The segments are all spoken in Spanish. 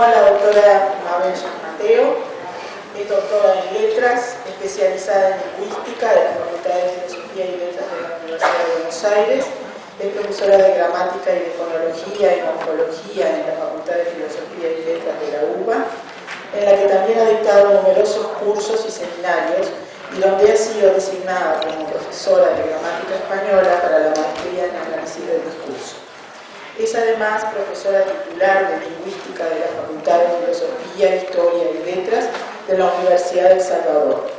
continúa la doctora Mabel Mateo, es doctora en letras, especializada en lingüística de la Facultad de Filosofía y Letras de la Universidad de Buenos Aires, es profesora de gramática y de fonología y morfología en la Facultad de Filosofía y Letras de la UBA, en la que también ha dictado numerosos cursos y seminarios y donde ha sido designada como profesora de gramática española para la maestría en análisis del discurso. Es además profesora titular de lingüística de la Facultad de Filosofía, Historia y Letras de la Universidad de El Salvador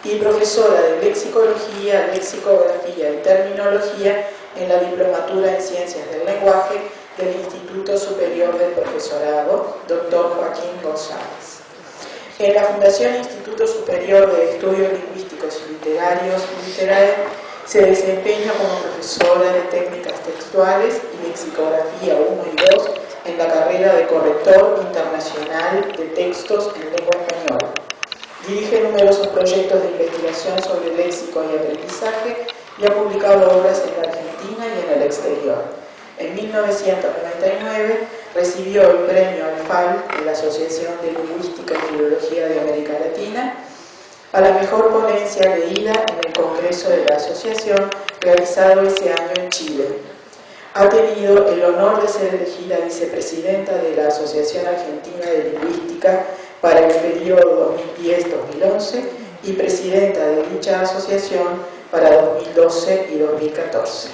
y profesora de lexicología, lexicografía y terminología en la Diplomatura en Ciencias del Lenguaje del Instituto Superior del Profesorado, Dr. Joaquín González. En la Fundación Instituto Superior de Estudios Lingüísticos y Literarios, Literae, se desempeña como profesora de técnicas textuales y lexicografía 1 y 2 en la carrera de corrector internacional de textos en lengua española. Dirige numerosos proyectos de investigación sobre léxico y aprendizaje y ha publicado obras en la Argentina y en el exterior. En 1999 recibió el premio Alfal de la Asociación de Lingüística y Filología de América Latina a la mejor ponencia leída en el Congreso de la Asociación realizado ese año en Chile. Ha tenido el honor de ser elegida vicepresidenta de la Asociación Argentina de Lingüística para el periodo 2010-2011 y presidenta de dicha asociación para 2012 y 2014.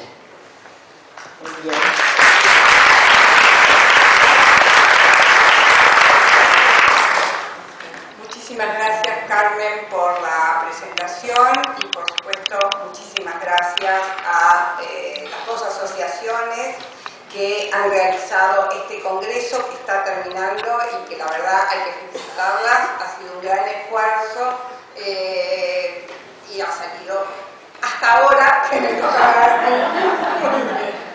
Muy bien. Muchísimas gracias, Carmen, por la presentación y, por supuesto, muchísimas gracias a las dos asociaciones que han realizado este congreso que está terminando y que la verdad hay que felicitarlas. Ha sido un gran esfuerzo y ha salido hasta ahora que me toca muy bien.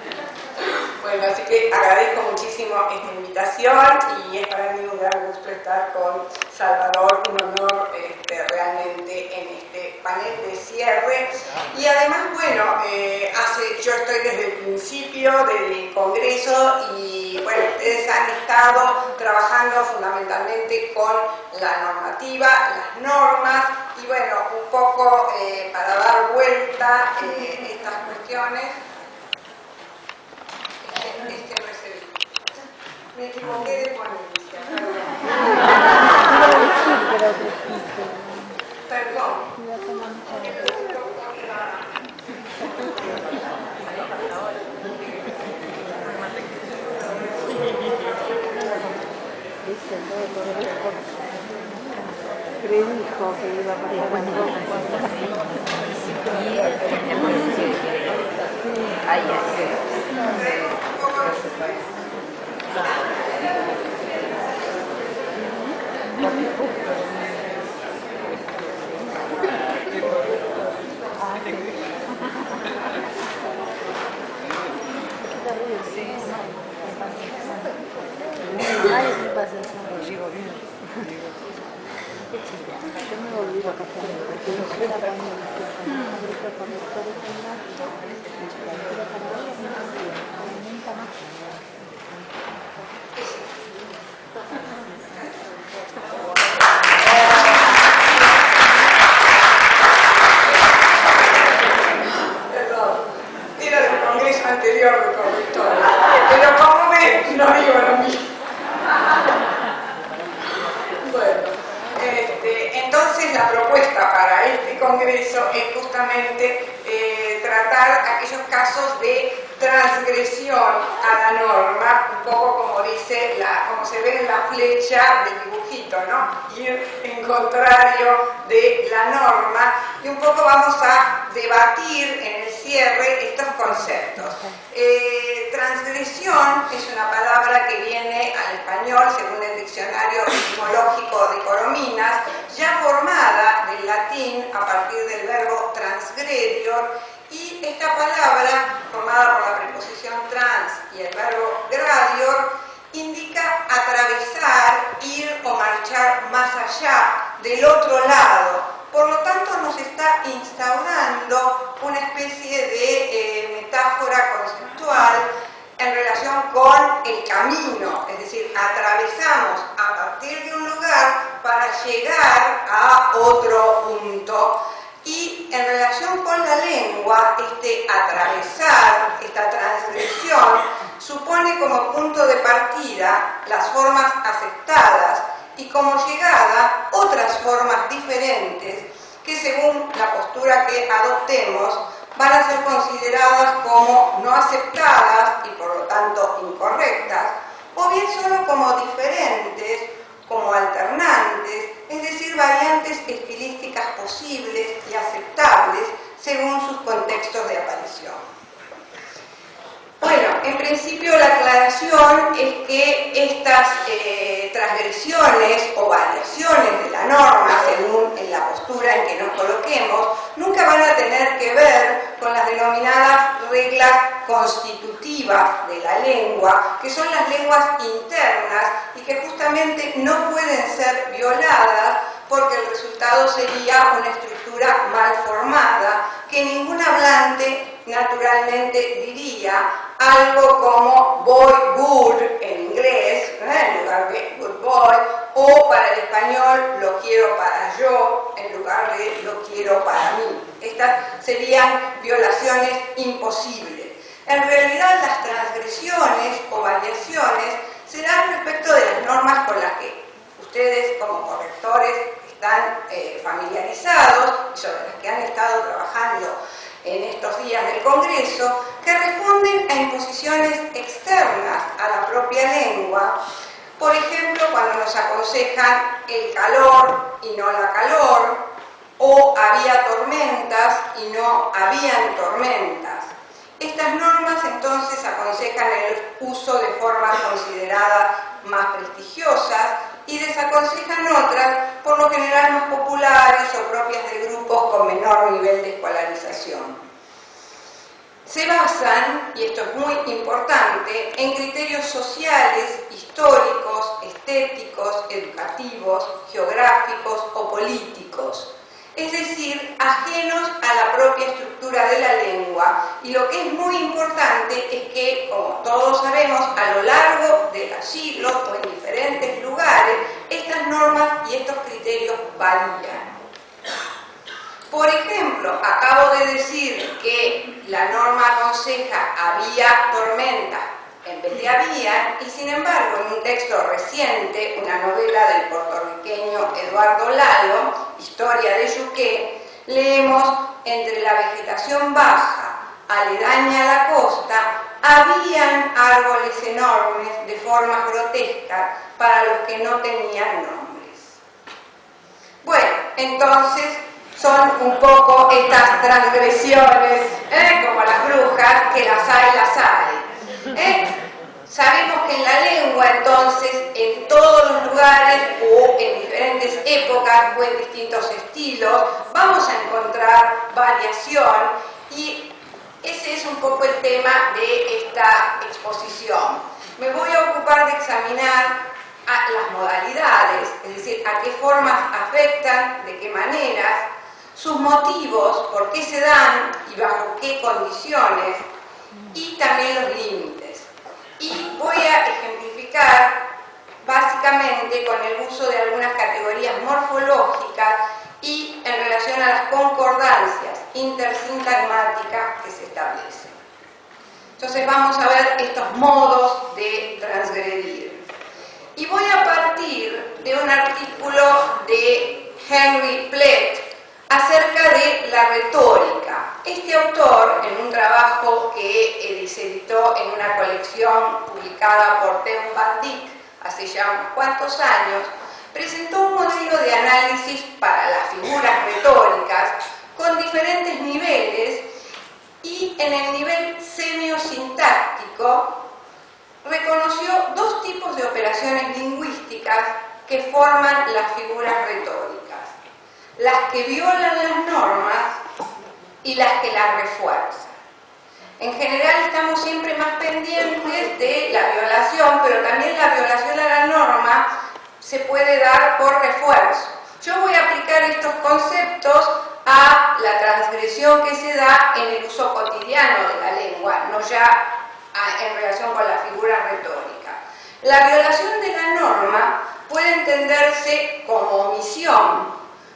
Bueno, así que agradezco muchísimo esta invitación y es para mí un gran gusto estar con Salvador, un honor realmente en este panel de cierre. Y además, bueno, yo estoy desde el principio del Congreso y, bueno, ustedes han estado trabajando fundamentalmente con la normativa, las normas y, bueno, un poco para dar vuelta a estas cuestiones. Este no es el... Me equivoqué de ponencia. Perdón. Predijo que iba a pasar Yo me volví a casar porque yo era cuando un grupo de correctores en marzo y cualquiera para aumenta más. Perdón, era del congreso anterior de correctores, pero como ven, no digo lo mismo. Bueno. Entonces la propuesta para este congreso es justamente tratar aquellos casos de transgresión a la norma, un poco como dice, como se ve en la flecha del dibujito, ¿no? Ir en contrario de la norma y un poco vamos a debatir en el cierre estos conceptos. Transgresión es una palabra que viene al español, según el diccionario etimológico de Corominas, ya formada del latín a partir del verbo transgredior, y esta palabra, formada por la preposición trans y el verbo gradior, indica atravesar, ir o marchar más allá, del otro lado. Por lo tanto, nos está instaurando una especie de metáfora conceptual en relación con el camino, es decir, atravesamos a partir de un lugar para llegar a otro punto. Y en relación con la lengua, este atravesar, esta transgresión, supone como punto de partida las formas aceptadas y como llegada otras formas diferentes que, según la postura que adoptemos, van a ser consideradas como no aceptadas y por lo tanto incorrectas, o bien solo como diferentes, como alternantes, es decir, variantes estilísticas posibles y aceptables según sus contextos de aparición. Bueno, en principio la aclaración es que estas transgresiones o variaciones de la norma, según en la postura en que nos coloquemos, nunca van a tener que ver con las denominadas reglas constitutivas de la lengua, que son las lenguas internas y que justamente no pueden ser violadas porque el resultado sería una estructura mal formada, que ningún hablante naturalmente diría algo como boy good en inglés, en lugar de good boy, o para el español lo quiero para yo en lugar de lo quiero para mí. Estas serían violaciones imposibles. En realidad las transgresiones o variaciones se dan respecto de las normas con las que ustedes como correctores están familiarizados y sobre las que han estado trabajando en estos días del Congreso, que responden a imposiciones externas a la propia lengua. Por ejemplo, cuando nos aconsejan el calor y no la calor, o había tormentas y no habían tormentas. Estas normas entonces aconsejan el uso de formas consideradas más prestigiosas y desaconsejan otras, por lo general más populares o propias de grupos con menor nivel de escolarización. Se basan, y esto es muy importante, en criterios sociales, históricos, estéticos, educativos, geográficos o políticos, es decir, ajenos a la propia estructura de la lengua. Y lo que es muy importante es que, como todos sabemos, a lo largo de los siglos o en diferentes lugares, estas normas y estos criterios varían. Por ejemplo, acabo de decir que la norma aconseja había tormenta en vez de había, y sin embargo en un texto reciente, una novela del puertorriqueño Eduardo Lalo, Historia de Yuqué, leemos: entre la vegetación baja, aledaña a la costa, habían árboles enormes de formas grotescas para los que no tenían nombres. Bueno, entonces son un poco estas transgresiones, como las brujas, que las hay. Sabemos que en la lengua, entonces, en todos los lugares o en diferentes épocas o en distintos estilos, vamos a encontrar variación, y ese es un poco el tema de esta exposición. Me voy a ocupar de examinar las modalidades, es decir, a qué formas afectan, de qué maneras, sus motivos, por qué se dan y bajo qué condiciones, y también los límites. Y voy a ejemplificar básicamente con el uso de algunas categorías morfológicas y en relación a las concordancias intersintagmáticas que se establecen. Entonces vamos a ver estos modos de transgredir. Y voy a partir de un artículo de Henry Plett acerca de la retórica. Este autor, en un trabajo que se editó en una colección publicada por Theun Van Dyck hace ya unos cuantos años, presentó un modelo de análisis para las figuras retóricas con diferentes niveles, y en el nivel semiosintáctico reconoció dos tipos de operaciones lingüísticas que forman las figuras retóricas: las que violan las normas y las que las refuerzan. En general estamos siempre más pendientes de la violación, pero también la violación a la norma se puede dar por refuerzo. Yo voy a aplicar estos conceptos a la transgresión que se da en el uso cotidiano de la lengua, no ya en relación con la figura retórica. La violación de la norma puede entenderse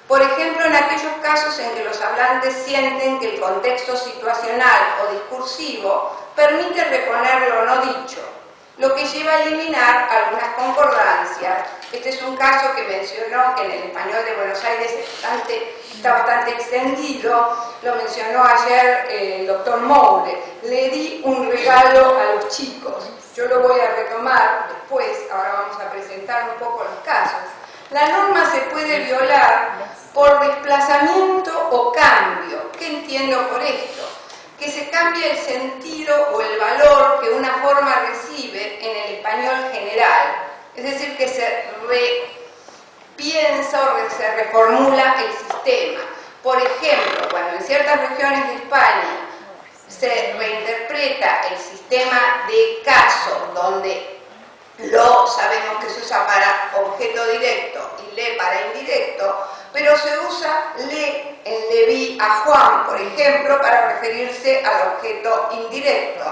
Por ejemplo, en aquellos casos en que los hablantes sienten que el contexto situacional o discursivo permite reponer lo no dicho, lo que lleva a eliminar algunas concordancias. Este es un caso que mencionó, que en el español de Buenos Aires está bastante extendido, lo mencionó ayer el doctor Moure. Le di un regalo a los chicos. Yo lo voy a retomar después, ahora vamos a presentar un poco los casos. La norma se puede violar por desplazamiento o cambio. ¿Qué entiendo por esto? Que se cambie el sentido o el valor que una forma recibe en el español general. Es decir, que se repiensa o se reformula el sistema. Por ejemplo, cuando en ciertas regiones de España se reinterpreta el sistema de caso, donde lo sabemos que se usa para objeto directo y le para indirecto, pero se usa le en le vi a Juan, por ejemplo, para referirse al objeto indirecto.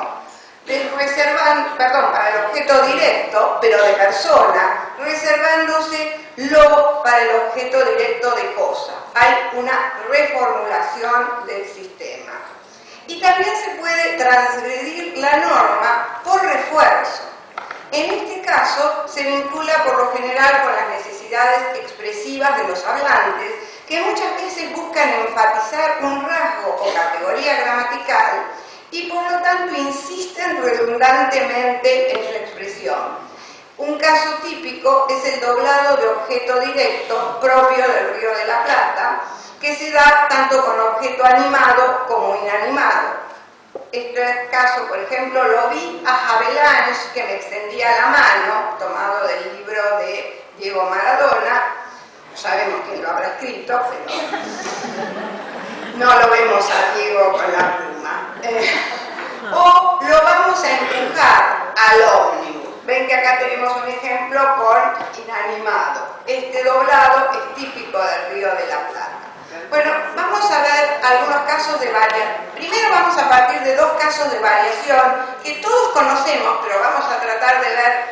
Para el objeto directo, pero de persona, reservándose lo para el objeto directo de cosa. Hay una reformulación del sistema. Y también se puede transgredir la norma por refuerzo. En este caso, se vincula por lo general con las necesidades expresivas de los hablantes, que muchas veces buscan enfatizar un rasgo o categoría gramatical y por lo tanto insisten redundantemente en su expresión. Un caso típico es el doblado de objeto directo propio del Río de la Plata, que se da tanto con objeto animado como inanimado. Este caso, por ejemplo, lo vi a Havelange, que me extendía la mano, tomado del libro de Diego Maradona. No sabemos quién lo habrá escrito, pero no lo vemos a Diego con la pluma. O lo vamos a empujar al ómnibus. Ven que acá tenemos un ejemplo con inanimado. Este doblado es típico del Río de la Plata. Bueno, vamos a ver algunos casos de variación. Primero vamos a partir de dos casos de variación que todos conocemos, pero vamos a tratar de ver,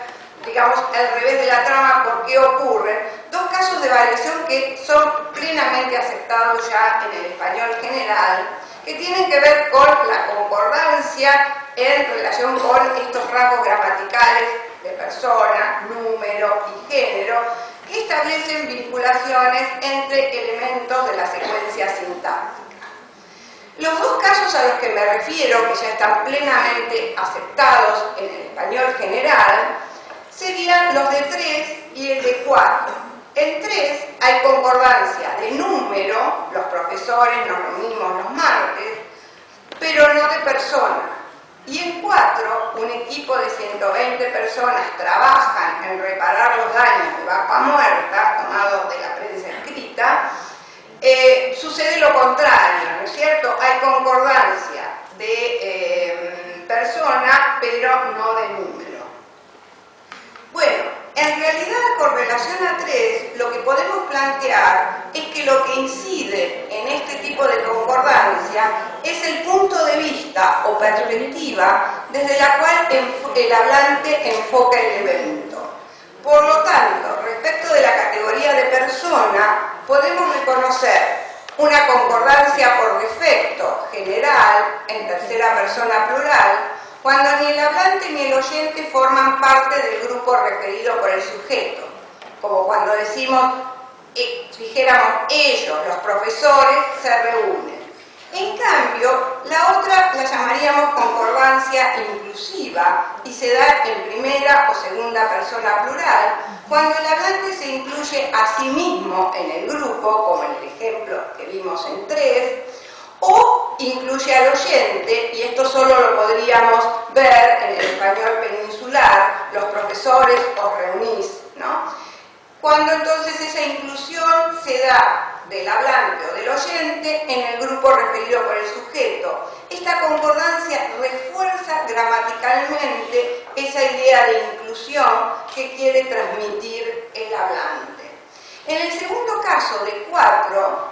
digamos, al revés de la trama por qué ocurren. Dos casos de variación que son plenamente aceptados ya en el español general, que tienen que ver con la concordancia en relación con estos rasgos gramaticales de persona, número y género, que establecen vinculaciones entre elementos de la secuencia sintáctica. Los dos casos a los que me refiero, que ya están plenamente aceptados en el español general, serían los de 3 y el de 4. En 3 hay concordancia de número, los profesores nos reunimos los martes, pero no de persona. Y en 4, un equipo de 120 personas trabajan en reparar los daños de vaca muerta, tomados de la prensa escrita. Sucede lo contrario, ¿no es cierto? Hay concordancia de persona, pero no de número. Bueno, en realidad, con relación a 3, lo que podemos plantear es que lo que incide en este tipo de concordancia es el punto de vista o perspectiva desde la cual el hablante enfoca el evento. Por lo tanto, respecto de la categoría de persona, podemos reconocer una concordancia por defecto general en tercera persona plural, cuando ni el hablante ni el oyente forman parte del grupo referido por el sujeto, como cuando decimos, dijéramos, ellos, los profesores, se reúnen. En cambio, la otra la llamaríamos concordancia inclusiva y se da en primera o segunda persona plural, cuando el hablante se incluye a sí mismo en el grupo, como en el ejemplo que vimos en 3, o incluye al oyente, y esto solo lo podríamos ver en el español peninsular, los profesores os reunís, ¿no? Cuando entonces esa inclusión se da del hablante o del oyente en el grupo referido por el sujeto. Esta concordancia refuerza gramaticalmente esa idea de inclusión que quiere transmitir el hablante. En el segundo caso de 4,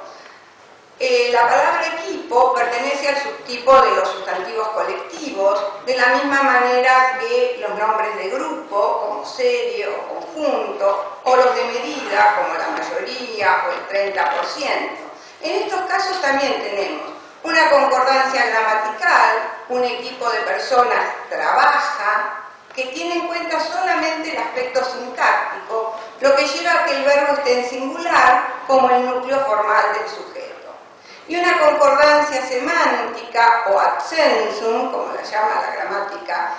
la palabra equipo pertenece al subtipo de los sustantivos colectivos, de la misma manera que los nombres de grupo, como serie o conjunto, o los de medida, como la mayoría mayoría o el 30%. En estos casos también tenemos una concordancia gramatical, un equipo de personas trabaja, que tiene en cuenta solamente el aspecto sintáctico, lo que lleva a que el verbo esté en singular como el núcleo formal del sujeto. Y una concordancia semántica o accensum, como la llama la gramática,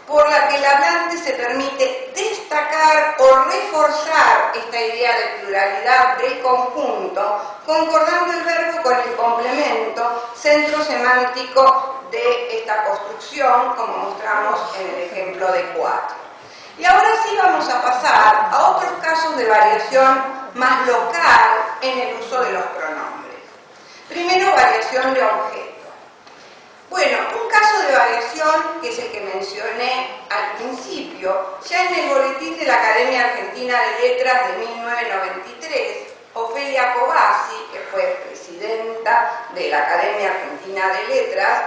por la que el hablante se permite destacar o reforzar esta idea de pluralidad del conjunto, concordando el verbo con el complemento centro semántico de esta construcción, como mostramos en el ejemplo de 4. Y ahora sí vamos a pasar a otros casos de variación más local en el uso de los pronombres. Primero, variación de objeto. Bueno, un caso de variación, que es el que mencioné al principio, ya en el boletín de la Academia Argentina de Letras de 1993, Ofelia Cobasi, que fue presidenta de la Academia Argentina de Letras,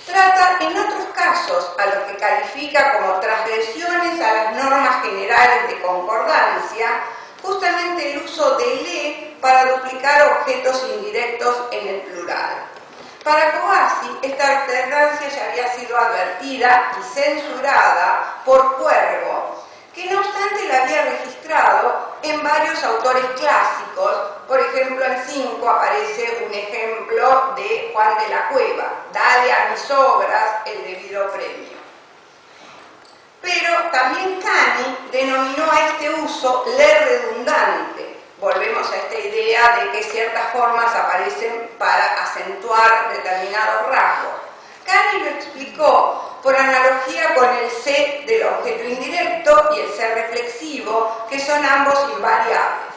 trata en otros casos a los que califica como transgresiones a las normas generales de concordancia, justamente el uso de le para duplicar objetos indirectos en el plural. Para Cobasi, esta alternancia ya había sido advertida y censurada por Cuervo, que no obstante la había registrado en varios autores clásicos. Por ejemplo, en 5 aparece un ejemplo de Juan de la Cueva: dale a mis obras el debido premio. Pero también Cani denominó a este uso le redundante. Volvemos a esta idea de que ciertas formas aparecen para acentuar determinados rasgos. Cani lo explicó por analogía con el se del objeto indirecto y el se reflexivo, que son ambos invariables.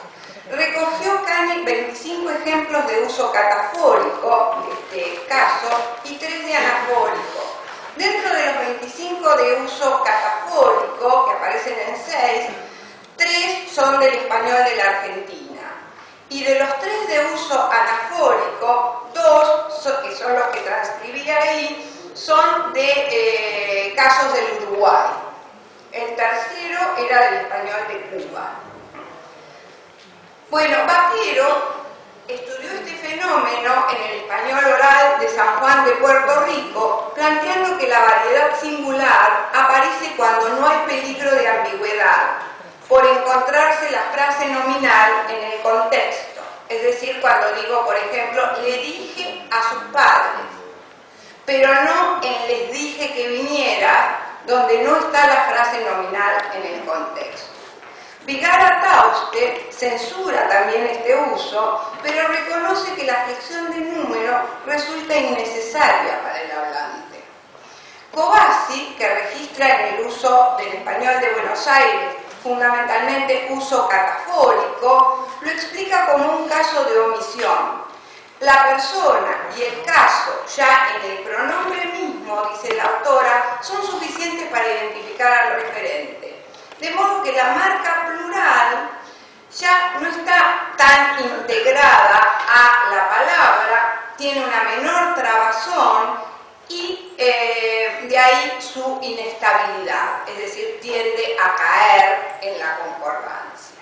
Recogió Cani 25 ejemplos de uso catafórico de este caso y 3 de anafórico. Dentro de los 25 de uso catafórico, que aparecen en 6, 3 son del español de la Argentina. Y de los 3 de uso anafórico, 2, que son los que transcribí ahí, son de casos del Uruguay. El tercero era del español de Cuba. Bueno, Vaquero estudió este fenómeno en el español oral de San Juan de Puerto Rico, planteando que la variedad singular aparece cuando no hay peligro de ambigüedad, por encontrarse la frase nominal en el contexto. Es decir, cuando digo, por ejemplo, le dije a sus padres, pero no en les dije que viniera, donde no está la frase nominal en el contexto. Vigara-Tauste censura también este uso, pero reconoce que la flexión de número resulta innecesaria para el hablante. Cobasi, que registra en el uso del español de Buenos Aires fundamentalmente uso catafórico, lo explica como un caso de omisión. La persona y el caso, ya en el pronombre mismo, dice la autora, son suficientes para identificar al referente. De modo que la marca plural ya no está tan integrada a la palabra, tiene una menor trabazón y de ahí su inestabilidad, es decir, tiende a caer en la concordancia.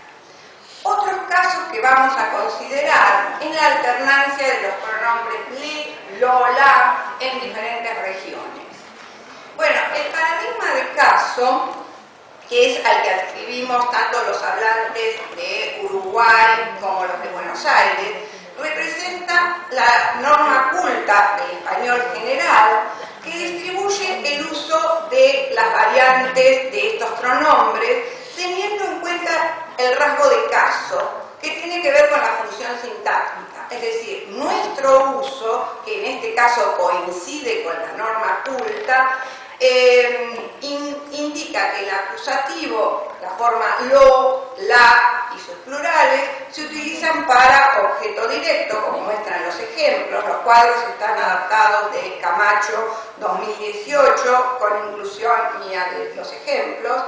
Otros casos que vamos a considerar es la alternancia de los pronombres le, lo, la en diferentes regiones. Bueno, el paradigma de caso, que es al que adscribimos tanto los hablantes de Uruguay como los de Buenos Aires, representa la norma culta del español general que distribuye el uso de las variantes de estos pronombres teniendo en cuenta el rasgo de caso, que tiene que ver con la función sintáctica. Es decir, nuestro uso, que en este caso coincide con la norma culta, indica que el acusativo, la forma lo, la y sus plurales, se utilizan para objeto directo, como muestran los ejemplos. Los cuadros están adaptados de Camacho 2018, con inclusión mía de los ejemplos.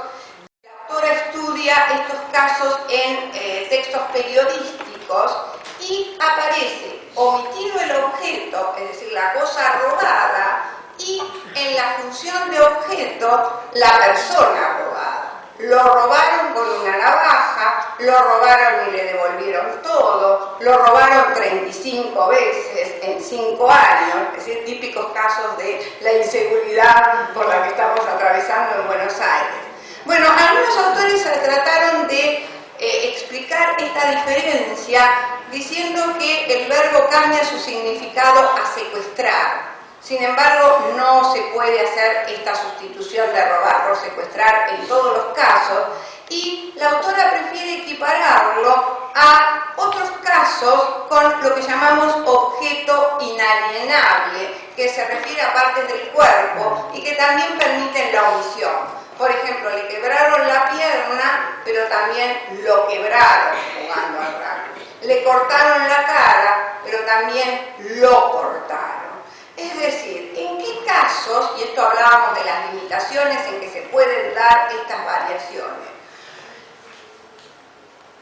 La autora estudia estos casos en textos periodísticos y aparece omitido el objeto, es decir, la cosa robada, y en la función de objeto, la persona robada. Lo robaron con una navaja, lo robaron y le devolvieron todo, lo robaron 35 veces en 5 años, es decir, típicos casos de la inseguridad por la que estamos atravesando en Buenos Aires. Bueno, algunos autores trataron de explicar esta diferencia diciendo que el verbo cambia su significado a secuestrar. Sin embargo, no se puede hacer esta sustitución de robar por secuestrar en todos los casos, y la autora prefiere equipararlo a otros casos con lo que llamamos objeto inalienable, que se refiere a partes del cuerpo y que también permiten la omisión. Por ejemplo, le quebraron la pierna, pero también lo quebraron jugando al rugby. Le cortaron la cara, pero también lo cortaron. Es decir, ¿en qué casos, y esto hablábamos de las limitaciones en que se pueden dar estas variaciones?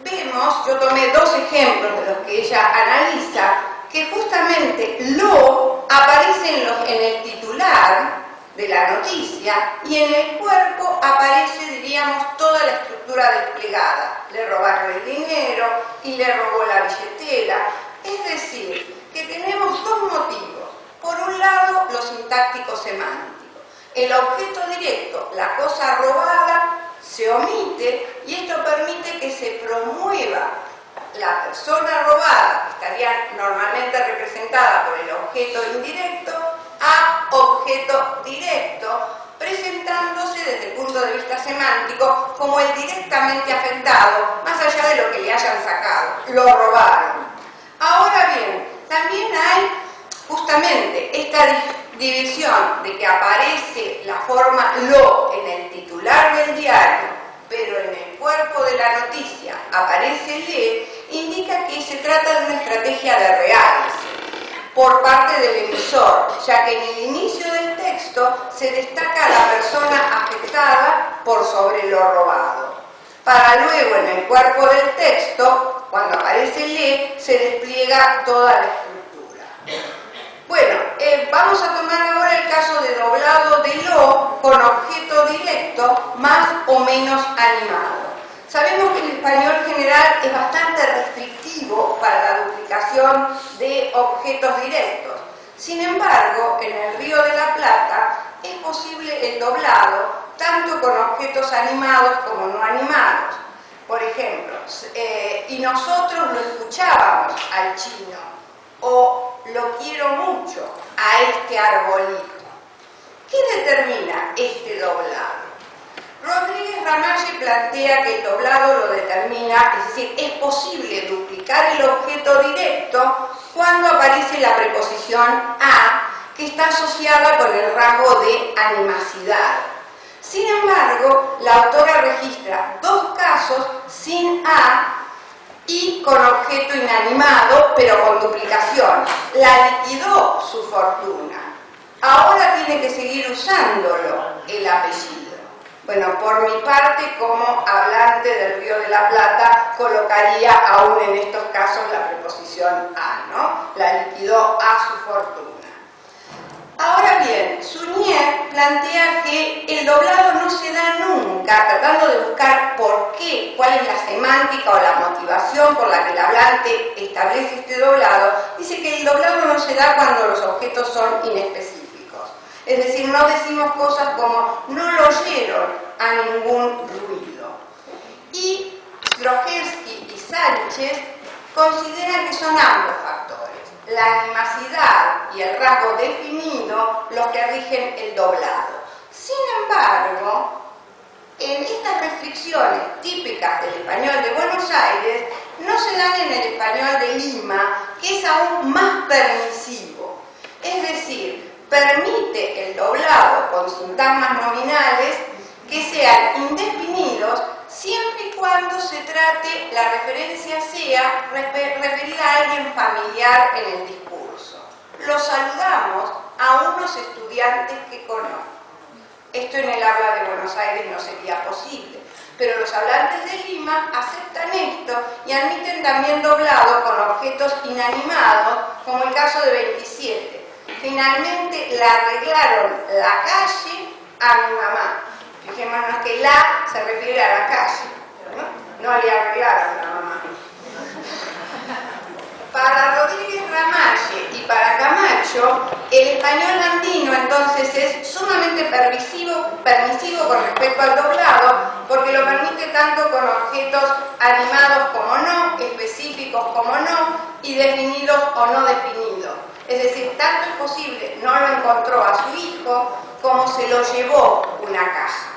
Vemos, yo tomé 2 ejemplos de los que ella analiza, que justamente lo aparece en el titular de la noticia y en el cuerpo aparece, diríamos, toda la estructura desplegada. Le robaron el dinero y le robó la billetera. Es decir, que tenemos 2 motivos. Por un lado, lo sintáctico semántico. El objeto directo, la cosa robada, se omite y esto permite que se promueva la persona robada, que estaría normalmente representada por el objeto indirecto, a objeto directo, presentándose desde el punto de vista semántico como el directamente afectado, más allá de lo que le hayan sacado, lo robaron. Ahora bien, también hay justamente esta división de que aparece la forma lo en el titular del diario, pero en el cuerpo de la noticia aparece le, indica que se trata de una estrategia de realce por parte del emisor, ya que en el inicio del texto se destaca a la persona afectada por sobre lo robado. Para luego en el cuerpo del texto, cuando aparece le, se despliega toda la estructura. Bueno, vamos a tomar ahora el caso de doblado de lo con objeto directo más o menos animado. Sabemos que el español general es bastante restrictivo para la duplicación de objetos directos. Sin embargo, en el Río de la Plata es posible el doblado tanto con objetos animados como no animados. Por ejemplo, y nosotros lo escuchábamos al chino, o lo quiero mucho a este arbolito. ¿Qué determina este doblado? Rodríguez Ramalle plantea que el doblado lo determina, es decir, es posible duplicar el objeto directo cuando aparece la preposición a, que está asociada con el rasgo de animacidad. Sin embargo, la autora registra 2 casos sin a y con objeto inanimado, pero con duplicación. La liquidó su fortuna. Ahora tiene que seguir usándolo, el apellido. Bueno, por mi parte, como hablante del Río de la Plata, colocaría aún en estos casos la preposición a, ¿no? La liquidó a su fortuna. Ahora bien, Suñer plantea que el doblado no se da nunca, tratando de buscar por qué, cuál es la semántica o la motivación por la que el hablante establece este doblado. Dice que el doblado no se da cuando los objetos son inespecíficos. Es decir, no decimos cosas como no lo oyeron a ningún ruido. Y Strojewski y Sánchez consideran que son ambos factores, la animacidad y el rasgo definido, los que rigen el doblado. Sin embargo, en estas restricciones típicas del español de Buenos Aires no se dan en el español de Lima, que es aún más permisivo. Es decir, permite el doblado con sintagmas nominales que sean indefinidos siempre y cuando se trate, la referencia sea referida a alguien familiar en el discurso. Los saludamos a unos estudiantes que conozco. Esto en el habla de Buenos Aires no sería posible, pero los hablantes de Lima aceptan esto y admiten también doblado con objetos inanimados, como el caso de 27. Finalmente le arreglaron la calle a mi mamá. Fijémonos que la se refiere a la calle, ¿no? no le arreglaron la mamá. Para Rodríguez Ramalle y para Camacho, el español andino entonces es sumamente permisivo con respecto al doblado, porque lo permite tanto con objetos animados como no, específicos como no, y definidos o no definidos. Es decir, tanto es posible, no lo encontró a su hijo, como se lo llevó una caja.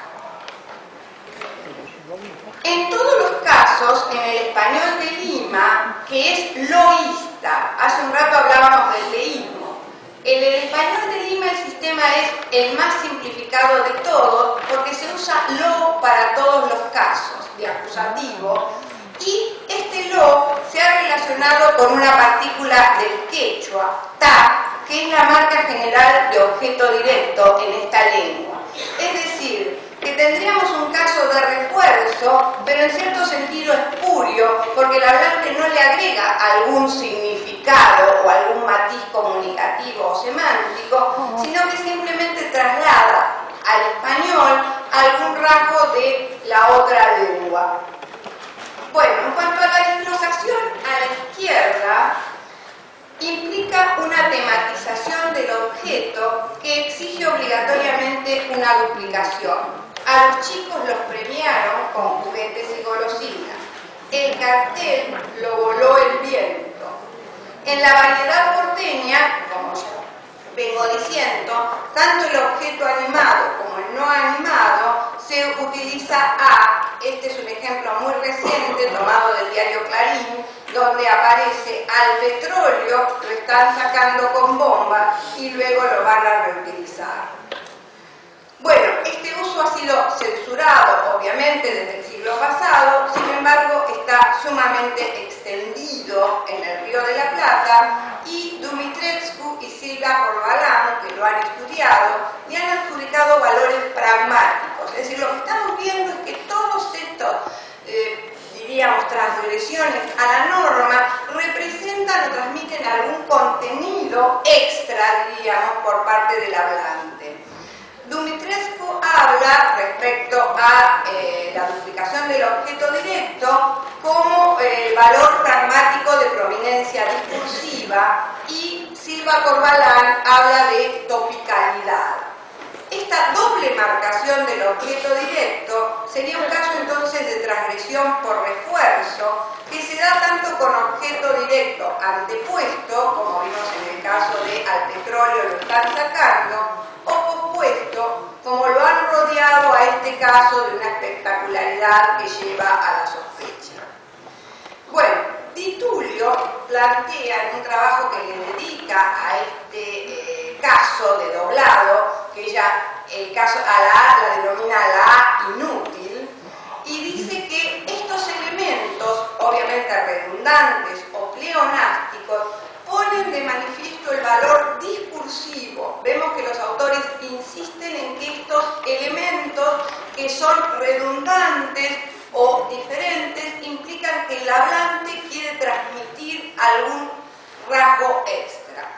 En todos los casos, en el español de Lima, que es loísta, hace un rato hablábamos del leísmo, en el español de Lima el sistema es el más simplificado de todos, porque se usa lo para todos los casos de acusativo, y este lo se ha relacionado con una partícula del quechua, ta, que es la marca general de objeto directo en esta lengua. Es decir, que tendríamos un caso de refuerzo, pero en cierto sentido espurio, porque el hablante no le agrega algún significado o algún matiz comunicativo o semántico, sino que simplemente traslada al español algún rasgo de la otra lengua. Bueno, en cuanto a la dislocación a la izquierda, implica una tematización del objeto que exige obligatoriamente una duplicación. A los chicos los premiaron con juguetes y golosinas. El cartel lo voló el viento. En la variedad porteña, como ya vengo diciendo, tanto el objeto animado como el no animado se utiliza a, este es un ejemplo muy reciente tomado del diario Clarín, donde aparece al petróleo, lo están sacando con bomba y luego lo van a reutilizar. Bueno, este uso ha sido censurado, obviamente, desde el siglo pasado, sin embargo, está sumamente extendido en el Río de la Plata y Dumitrescu y Silvia Corbalán, que lo han estudiado, le han adjudicado valores pragmáticos. Es decir, lo que estamos viendo es que todos estos, diríamos, transgresiones a la norma representan o transmiten algún contenido extra, diríamos, por parte del hablante. Dumitrescu habla respecto a la duplicación del objeto directo como valor pragmático de prominencia discursiva y Silva Corbalán habla de topicalidad. Esta doble marcación del objeto directo sería un caso entonces de transgresión por refuerzo que se da tanto con objeto directo antepuesto, como vimos en el caso de al petróleo lo están sacando, o pospuesto, como lo han rodeado a este caso de una espectacularidad que lleva a la sospecha. Bueno, Di Tullio plantea en un trabajo que le dedica a este caso de doblado, que ella el caso a la A la denomina la A inútil, y dice que estos elementos, obviamente redundantes o pleonásticos, ponen de manifiesto el valor discursivo. Vemos que los autores insisten en que estos elementos que son redundantes o diferentes implican que el hablante quiere transmitir algún rasgo extra.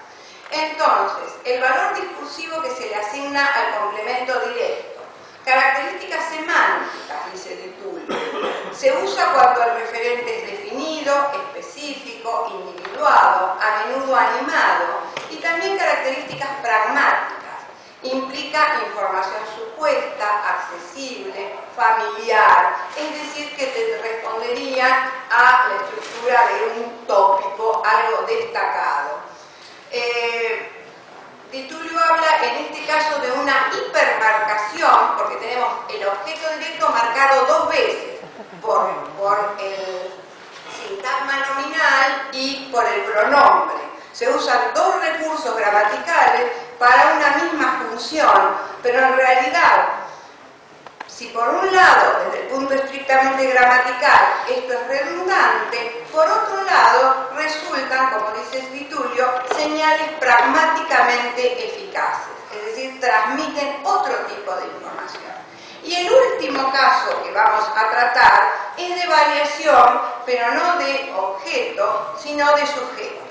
Entonces, el valor discursivo que se le asigna al complemento directo. Características semánticas, dice Di Tullio. Se usa cuando el referente es definido, específico, individuado, a menudo animado, y también características pragmáticas. Implica información supuesta, accesible, familiar, es decir, que te respondería a la estructura de un tópico, algo destacado. Di Tullio habla en este caso de una hipermarcación, porque tenemos el objeto directo marcado dos veces, por el sintagma nominal y por el pronombre. Se usan dos recursos gramaticales para una misma función, pero en realidad, si por un lado, desde el punto estrictamente gramatical, esto es redundante, por otro lado, resultan, como dice Di Tullio, señales pragmáticamente eficaces, es decir, transmiten otro tipo de información. Y el último caso que vamos a tratar es de variación, pero no de objeto, sino de sujeto.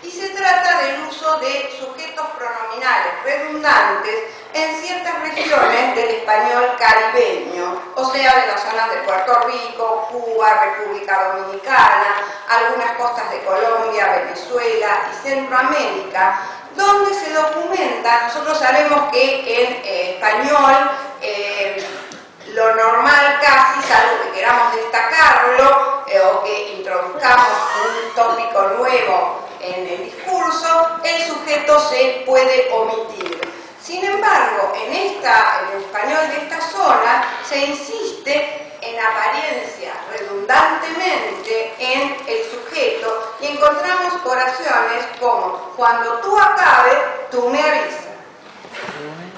Y se trata del uso de sujetos pronominales redundantes en ciertas regiones del español caribeño, o sea, de las zonas de Puerto Rico, Cuba, República Dominicana, algunas costas de Colombia, Venezuela y Centroamérica, donde se documenta. Nosotros sabemos que en español lo normal casi, salvo que queramos destacarlo o que introduzcamos un tópico nuevo en el discurso, el sujeto se puede omitir. Sin embargo, en el español de esta zona se insiste en apariencia redundantemente en el sujeto y encontramos oraciones como: cuando tú acabes, tú me avisas.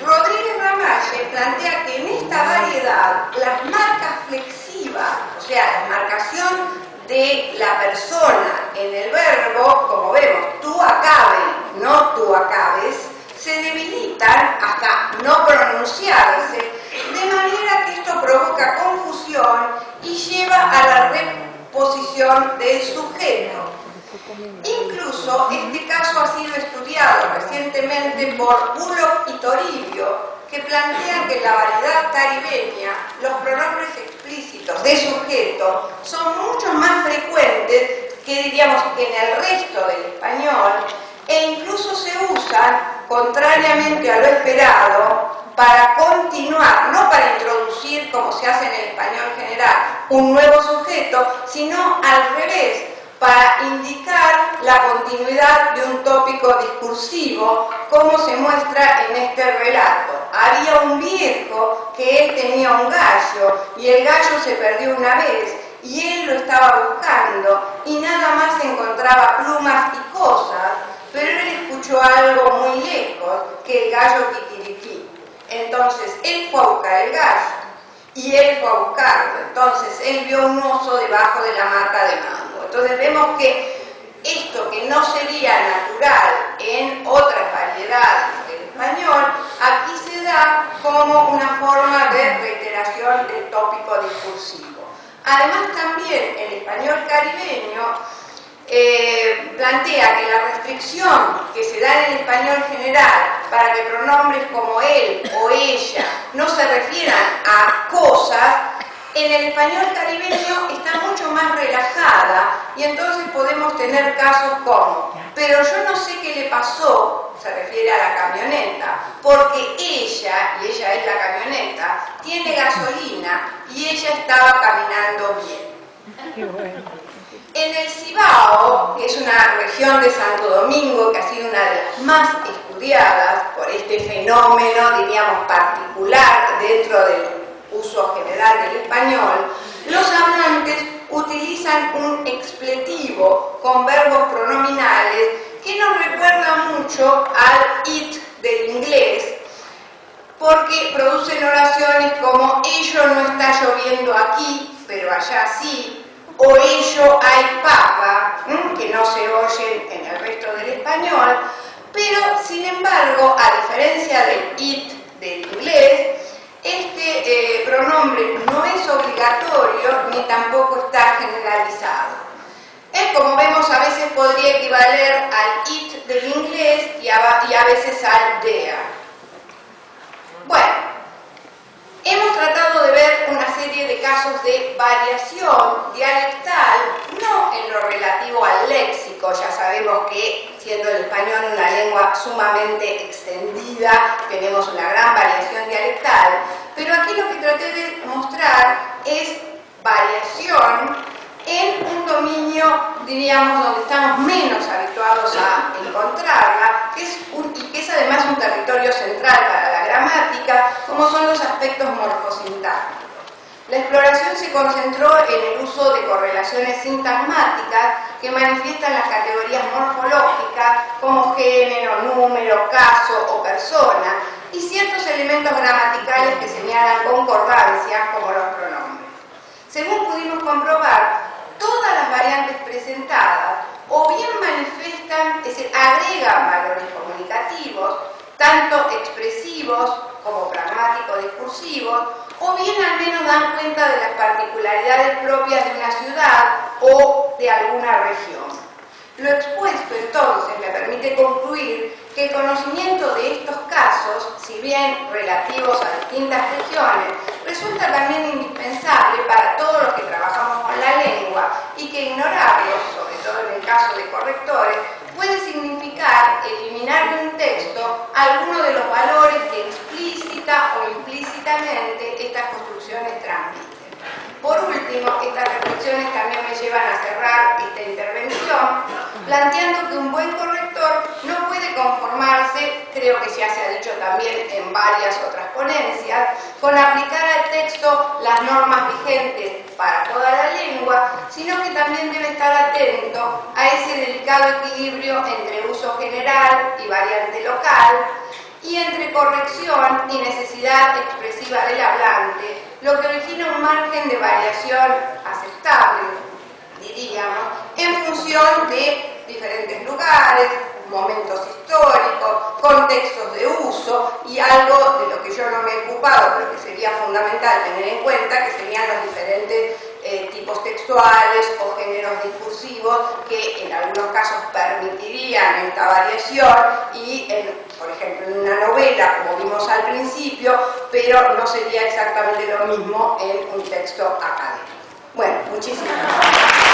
Rodríguez Ramalle plantea que en esta variedad las marcas flexivas, o sea, la marcación de la persona en el verbo, como vemos, tú acabes, no tú acabes, se debilitan hasta no pronunciarse, de manera que esto provoca confusión y lleva a la reposición del sujeto. Incluso este caso ha sido estudiado recientemente por Bullock y Toribio, que plantean que en la variedad caribeña los pronombres explícitos de sujeto son mucho más frecuentes que diríamos que en el resto del español, e incluso se usan, contrariamente a lo esperado, para continuar, no para introducir, como se hace en el español general, un nuevo sujeto, sino al revés, para indicar la continuidad de un tópico discursivo, como se muestra en este relato. Había un viejo que él tenía un gallo y el gallo se perdió una vez y él lo estaba buscando y nada más encontraba plumas y cosas, pero él escuchó algo muy lejos, que el gallo kikiriki. Entonces él fue a buscar el gallo y él fue a buscarlo. Entonces él vio un oso debajo de la mata de mango. Entonces vemos que esto que no sería natural en otras variedades del español, aquí se da como una forma de reiteración del tópico discursivo. Además también el español caribeño plantea que la restricción que se da en el español general para que pronombres como él o ella no se refieran a cosas, en el español caribeño está mucho más relajada y entonces podemos tener casos como: pero yo no sé qué le pasó, se refiere a la camioneta, porque ella, y ella es la camioneta, tiene gasolina y ella estaba caminando bien. Qué bueno. En el Cibao, que es una región de Santo Domingo que ha sido una de las más estudiadas por este fenómeno, diríamos, particular dentro del uso general del español, los hablantes utilizan un expletivo con verbos pronominales que nos recuerda mucho al it del inglés, porque producen oraciones como: ello no está lloviendo aquí, pero allá sí, o ello hay papa, que no se oyen en el resto del español, pero sin embargo, a diferencia del it del inglés, este pronombre no es obligatorio ni tampoco está generalizado. Como vemos, a veces podría equivaler al it del inglés y a veces al there. Bueno, hemos tratado de ver una serie de casos de variación dialectal, no en lo relativo al léxico. Ya sabemos que, siendo el español una lengua sumamente extendida, tenemos una gran variación dialectal, pero aquí lo que traté de mostrar es variación en un dominio, diríamos, donde estamos menos habituados a encontrarla, y que es además un territorio central para la gramática, como son los aspectos morfosintácticos. La exploración se concentró en el uso de correlaciones sintagmáticas que manifiestan las categorías morfológicas como género, número, caso o persona, y ciertos elementos gramaticales que señalan concordancia, como los pronombres. Según pudimos comprobar, todas las variantes presentadas o bien manifiestan, es decir, agregan valores comunicativos, tanto expresivos como pragmáticos discursivos, o bien al menos dan cuenta de las particularidades propias de una ciudad o de alguna región. Lo expuesto entonces me permite concluir que el conocimiento de estos casos, si bien relativos a distintas regiones, resulta también indispensable para todos los que trabajamos con la lengua y que ignorarlos, sobre todo en el caso de correctores, puede significar eliminar de un texto algunos de los valores que explícita o implícitamente estas construcciones transmiten. Por último, estas reflexiones también me llevan a cerrar esta intervención planteando que un buen corrector no puede conformarse, creo que ya se ha dicho también en varias otras ponencias, con aplicar al texto las normas vigentes para toda la lengua, sino que también debe estar atento a ese delicado equilibrio entre uso general y variante local, y entre corrección y necesidad expresiva del hablante, lo que origina un margen de variación aceptable, diríamos, en función de diferentes lugares, momentos históricos, contextos de uso y algo de lo que yo no me he ocupado, pero que sería fundamental tener en cuenta, que serían los diferentes tipos textuales o géneros discursivos que en algunos casos permitirían esta variación y, por ejemplo, en una novela, como vimos al principio, pero no sería exactamente lo mismo en un texto académico. Bueno, muchísimas gracias.